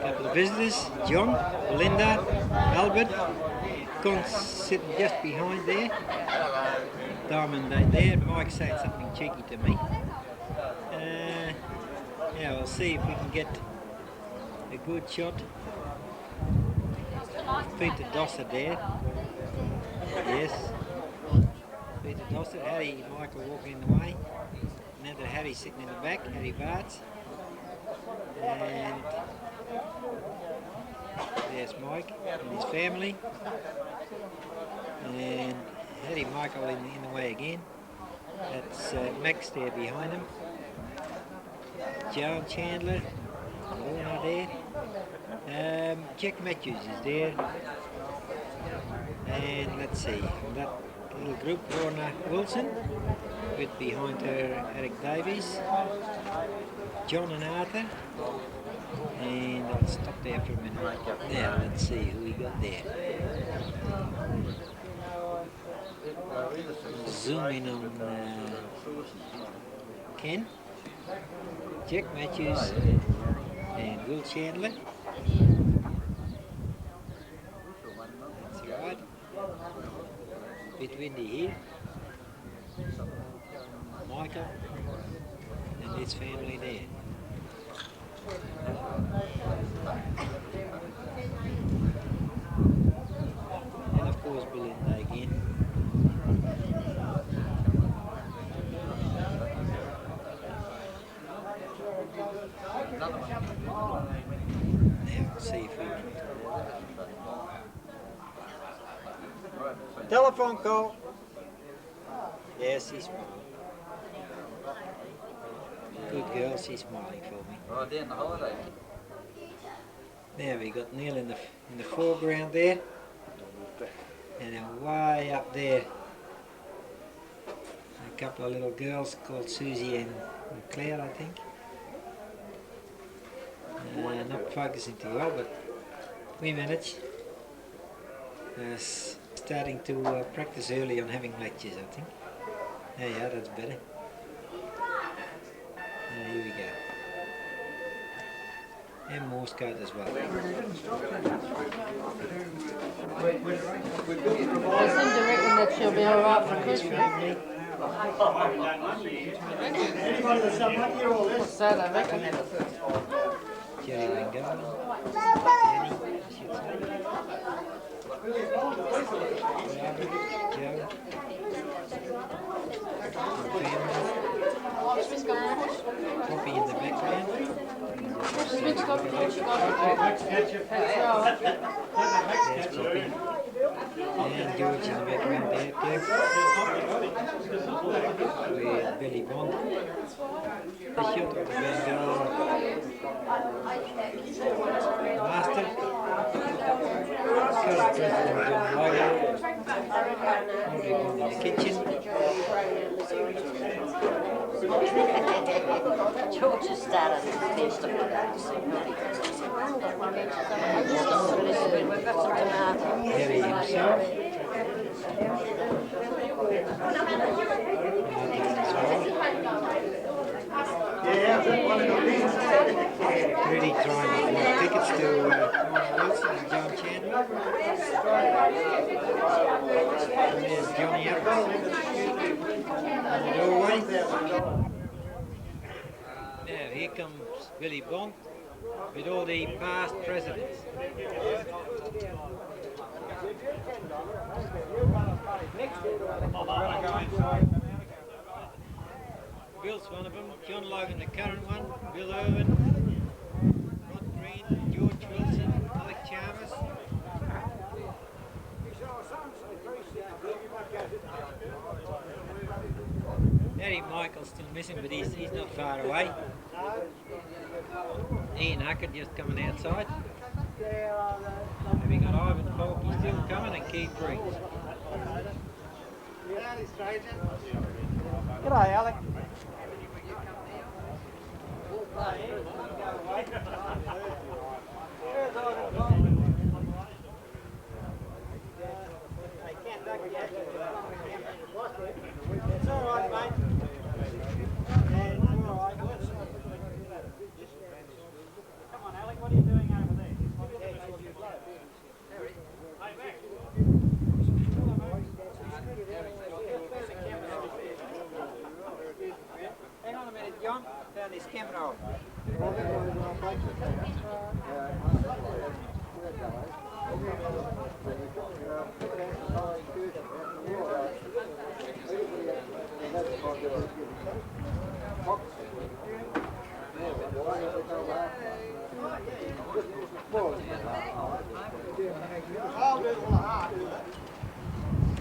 couple of visitors, John, Belinda, Albert, Con sitting just behind there, Diamond there, Mike saying something cheeky to me. Yeah, we'll see if we can get a good shot. Peter Dossett there. Yes. Peter Dossett, Harry Michael walking in the way. Another Harry sitting in the back, Harry Bartz. And there's Mike and his family. And Harry Michael in the way again. That's Max there behind him. Joan Chandler, Lorna there. Jack Matthews is there. And let's see, that little group, Lorna Wilson, with behind her Eric Davies, John and Arthur. And I'll stop there for a minute. Now let's see who we got there. Zoom in on Ken, Jack Matthews and Will Chandler. That's right. Bit windy here. Michael and his family there. And of course Belinda again. Now see if we can. Telephone call. Yes, she's smiling. Good girl, she's smiling for me. Oh, they're in the holiday. Now we got Neil in the foreground there, and then way up there, a couple of little girls called Susie and Claire, I think. Not focusing too well, but we managed. Starting to practice early on having lectures, I think. Yeah, that's better. Here we go. And Morse code as well. I seem to reckon that she'll be alright for Christmas. What's that, I reckon? Jerry Ringo. Jenny, I should say. Joe. Poppy in the background. There's Poppy. And George in the background there too. With Billy Bond. The shot of the Bengal. Master. Current President John Logan. Audrey Bond in the kitchen. George has started to taste of it. We've got some tomato. Harry himself. Really trying to get tickets to Mike Wilson and John Chandler. And there's Johnny Evans in the doorway. Now here comes Billy Bond with all the past presidents. Bill's one of them, John Logan the current one, Bill Irwin, Rod Green, George Wilson, Alec Chalmers. Harry Michael's still missing, but he's not far away. Ian Huckett just coming outside. And we got Ivan Falk, he's still coming, and Keith Briggs. G'day, Alec. It's all right, mate. Yeah, it's all right. Come on, Alec, what are you doing over there? this camera off. I'll do all the hard work.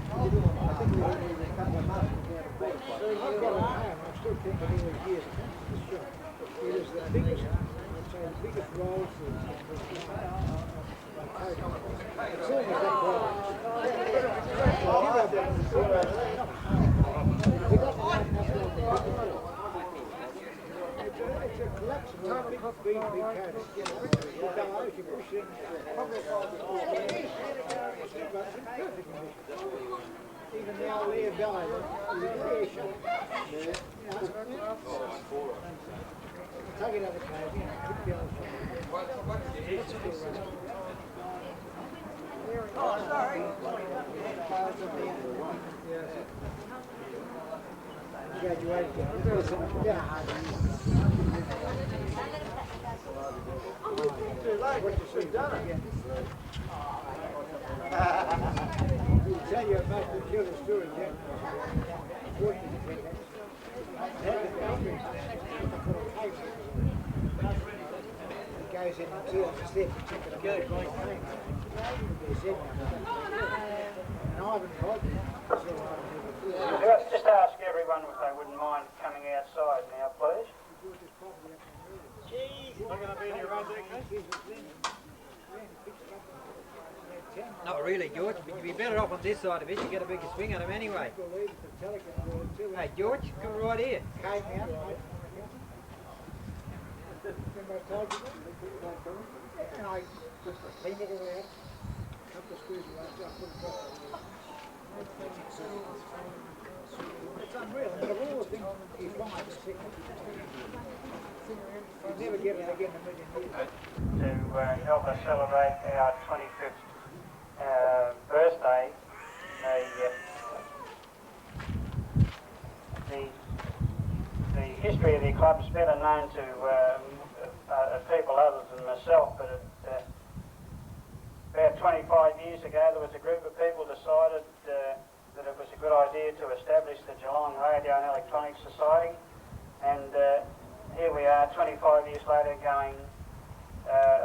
I've got a name, I still think that he was years ago. He was the biggest, I'd say the biggest role for it's always got it's a collapse of time big carrots. You go out, you push in, even the old Lear guy, he's a very shot. Take it out of the cave, you know, keep the old shot. Oh, sorry. Graduated. Too late, we've done it. I'll tell you about the killer story, Jack. He goes in and tells us their particular great thing. And Ivan Codman, Just ask everyone if they wouldn't mind coming outside now, please. Jeez, I'm going to be in your road there, Not really, George, but you'd be better off on this side of it. You get a bigger swing at him anyway. Hey, George, come right here. came out, mate. Remember I told you that? And I cleaned it around, a couple of screws around, I put it back. It's unreal, but of all the things you find, you'll never get it again in a million years. To help us celebrate our 25th birthday, the history of the club is better known to people other than myself, but about 25 years ago there was a group of people decided that it was a good idea to establish the Geelong Radio and Electronics Society, and here we are 25 years later going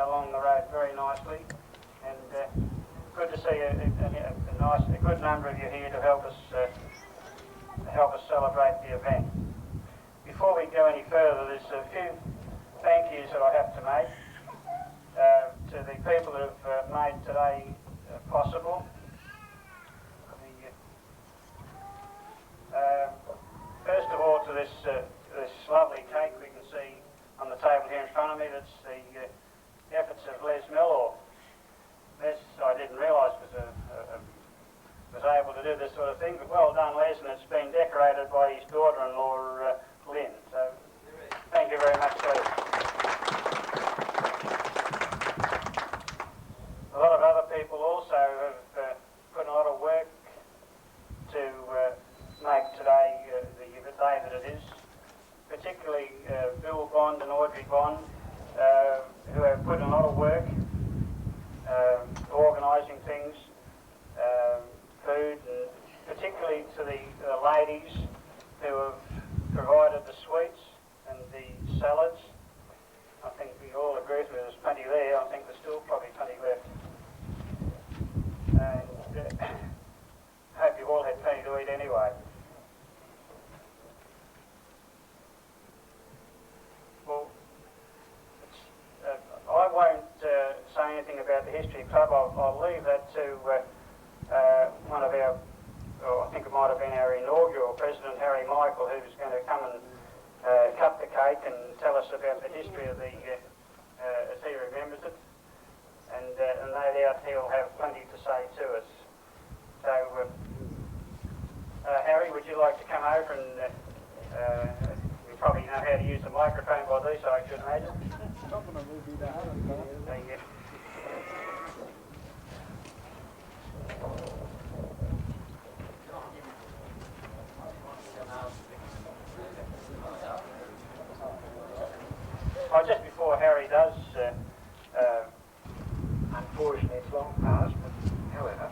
along the road very nicely, and good to see a good number of you here to help us celebrate the event. Before we go any further, there's a few thank yous that I have to make to the people that have made today possible. First of all, to this lovely cake we can see on the table here in front of me. That's the efforts of Les Millor. Les, I didn't realise was able to do this sort of thing, but well done, Les, and it's been decorated by his daughter-in-law, Lynn. So thank you very much, Les. A lot of other people also have put a lot of work to make today the day that it is, particularly Bill Bond and Audrey Bond, who have put in a lot of work organising things, food, and particularly to the ladies who have provided the sweets and the salads. I think we all agree with me, there's plenty there. I think there's still probably plenty left. And hope you've all had plenty to eat anyway. Well, I won't say anything about the History Club. I'll leave that to one of our, or I think it might have been our inaugural president, Harry Michael, who's going to come and cut the cake and tell us about the history of the, as he remembers it. And no doubt he'll have plenty to say to us. So, Harry, would you like to come over and you probably know how to use the microphone by this, I should imagine. Thank you. long past, but however,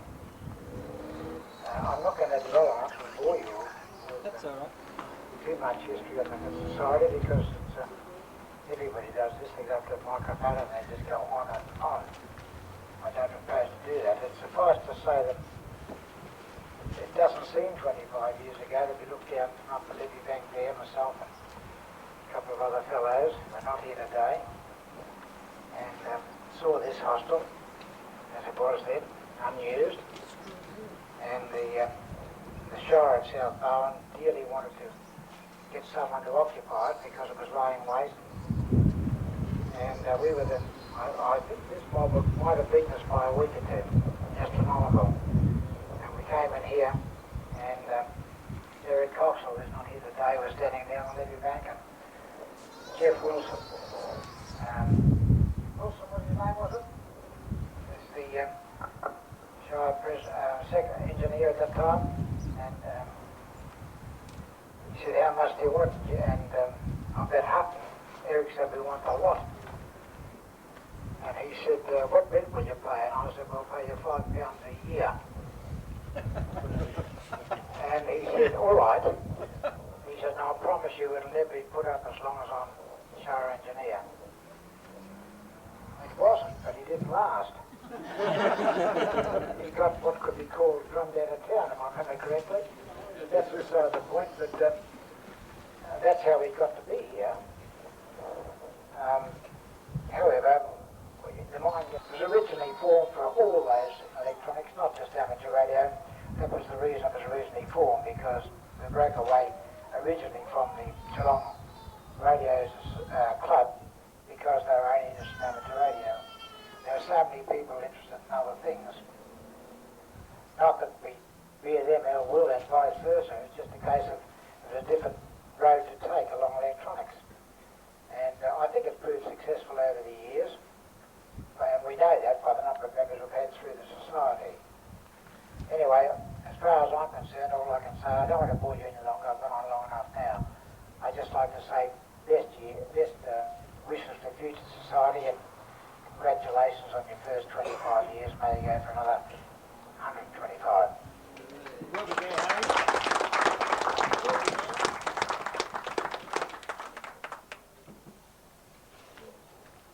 I'm not going to dwell on it and bore you with That's all right. too much history of the society because it's, everybody does this. They go up to the microphone and they just go on and on. I don't propose to do that. It suffice to say that it doesn't seem 25 years ago that we looked down up the levee bank there, myself and a couple of other fellows, we're not here today, and saw this hostel as it was then, unused, and the Shire of South Bowen dearly wanted to get someone to occupy it because it was lying waste, and we were then, I think this mob might have beaten us by a week or two, astronomical, and we came in here, and Derek Coxell, who's not here today, was standing down on the levee bank, and Jeff Wilson, Wilson, what his name was it? Is the Shire second engineer at that time, and he said, how much do you want? And I bet Hutton, Eric said, we want a lot. And he said, what rent will you pay? And I said, well, I'll pay you £5 a year. And he said, all right. He said, no, I promise you it'll never be put up as long as I'm Shire engineer. It wasn't, but he didn't last. He got what could be called drummed out of town, if I remember correctly. That's beside the point, but that's how we got to be here. However, the mine was originally formed for all those electronics, not just amateur radio. That was the reason it was originally formed, because we broke away originally from the Geelong Radios Club because they were only just amateur radio. There were so many people interested in other things. Not that we bear them ill will and vice versa, it's just a case of it was a different road to take along electronics. And I think it's proved successful over the years. And we know that by the number of members we've had through the society. Anyway, as far as I'm concerned, all I can say, I don't want to bore you any longer, I've gone on long enough now. I'd just like to say best wishes for future society and congratulations on your first 25 years. May you go for another 125.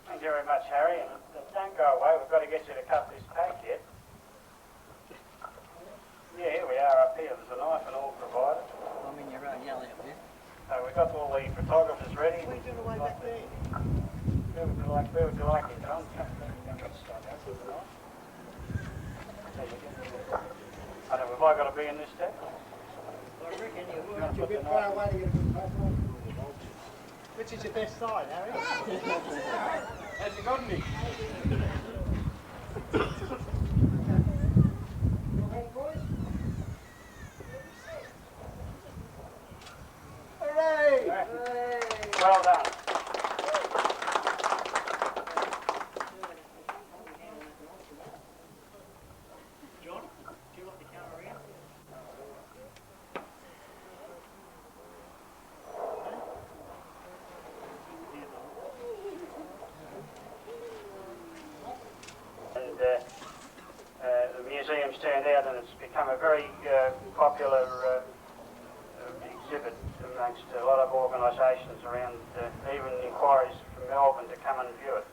Thank you very much, Harry. And don't go away, we've got to get you to cut this cake yet. Yeah, here we are up here. There's a knife and all provided. I mean, you're right, yelling at me. So we've got all the photographers ready. Where's the way back there? Where would you like it, John? I don't know, have I got to be in this step? I reckon you would. You're a bit far away to get a good photo. Which is your best side, Harry? Has he got me? Hooray! Well done. John, do you like the camera around? And the museum's turned out and it's become a very popular exhibit amongst a lot of organisations around, even inquiries from Melbourne to come and view it.